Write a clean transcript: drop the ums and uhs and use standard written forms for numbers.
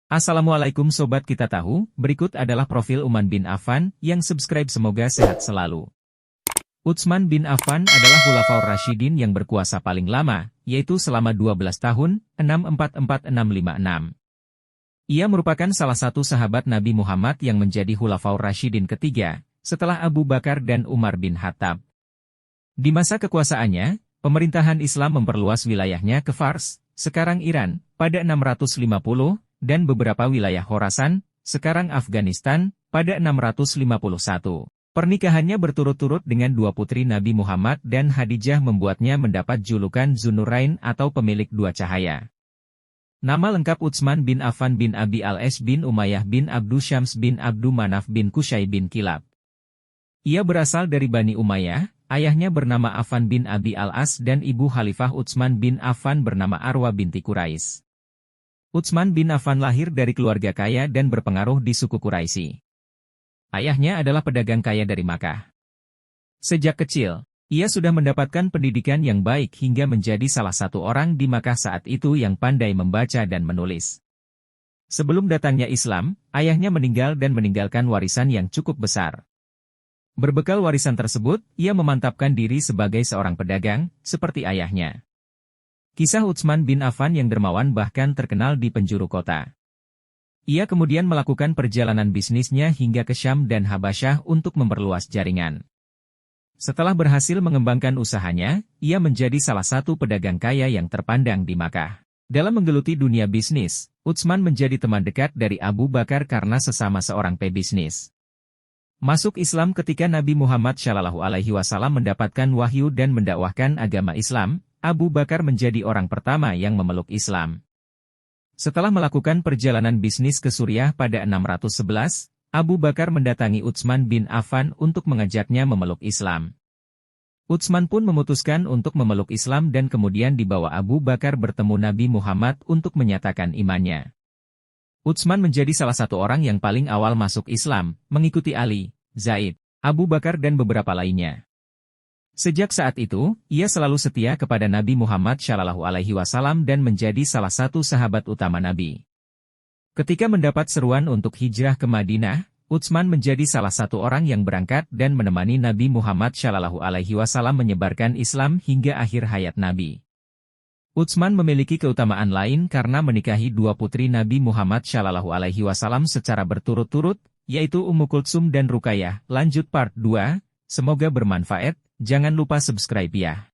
Assalamualaikum Sobat Kita Tahu, berikut adalah profil Utsman bin Affan yang subscribe, semoga sehat selalu. Utsman bin Affan adalah Khulafaur Rasyidin yang berkuasa paling lama, yaitu selama 12 tahun, 644-656. Ia merupakan salah satu sahabat Nabi Muhammad yang menjadi Khulafaur Rasyidin ketiga, setelah Abu Bakar dan Umar bin Khattab. Di masa kekuasaannya, pemerintahan Islam memperluas wilayahnya ke Fars, sekarang Iran, pada 650, dan beberapa wilayah Khorasan, sekarang Afghanistan, pada 651. Pernikahannya berturut-turut dengan dua putri Nabi Muhammad dan Khadijah membuatnya mendapat julukan Dzunurain atau pemilik dua cahaya. Nama lengkap Utsman bin Affan bin Abi al-As bin Umayyah bin Abdu Syams bin Abdu Manaf bin Qusay bin Kilab. Ia berasal dari Bani Umayyah, ayahnya bernama Affan bin Abi al-As dan ibu Khalifah Utsman bin Affan bernama Arwa binti Quraisy. Utsman bin Affan lahir dari keluarga kaya dan berpengaruh di suku Quraisy. Ayahnya adalah pedagang kaya dari Makkah. Sejak kecil, ia sudah mendapatkan pendidikan yang baik hingga menjadi salah satu orang di Makkah saat itu yang pandai membaca dan menulis. Sebelum datangnya Islam, ayahnya meninggal dan meninggalkan warisan yang cukup besar. Berbekal warisan tersebut, ia memantapkan diri sebagai seorang pedagang, seperti ayahnya. Kisah Utsman bin Affan yang dermawan bahkan terkenal di penjuru kota. Ia kemudian melakukan perjalanan bisnisnya hingga ke Syam dan Habasyah untuk memperluas jaringan. Setelah berhasil mengembangkan usahanya, ia menjadi salah satu pedagang kaya yang terpandang di Makkah. Dalam menggeluti dunia bisnis, Utsman menjadi teman dekat dari Abu Bakar karena sesama seorang pebisnis. Masuk Islam ketika Nabi Muhammad SAW mendapatkan wahyu dan mendakwahkan agama Islam, Abu Bakar menjadi orang pertama yang memeluk Islam. Setelah melakukan perjalanan bisnis ke Suriah pada 611, Abu Bakar mendatangi Utsman bin Affan untuk mengajaknya memeluk Islam. Utsman pun memutuskan untuk memeluk Islam dan kemudian dibawa Abu Bakar bertemu Nabi Muhammad untuk menyatakan imannya. Utsman menjadi salah satu orang yang paling awal masuk Islam, mengikuti Ali, Zaid, Abu Bakar dan beberapa lainnya. Sejak saat itu, ia selalu setia kepada Nabi Muhammad SAW dan menjadi salah satu sahabat utama Nabi. Ketika mendapat seruan untuk hijrah ke Madinah, Utsman menjadi salah satu orang yang berangkat dan menemani Nabi Muhammad SAW menyebarkan Islam hingga akhir hayat Nabi. Utsman memiliki keutamaan lain karena menikahi dua putri Nabi Muhammad SAW secara berturut-turut, yaitu Ummu Kultsum dan Ruqayyah. Lanjut part 2, semoga bermanfaat. Jangan lupa subscribe ya.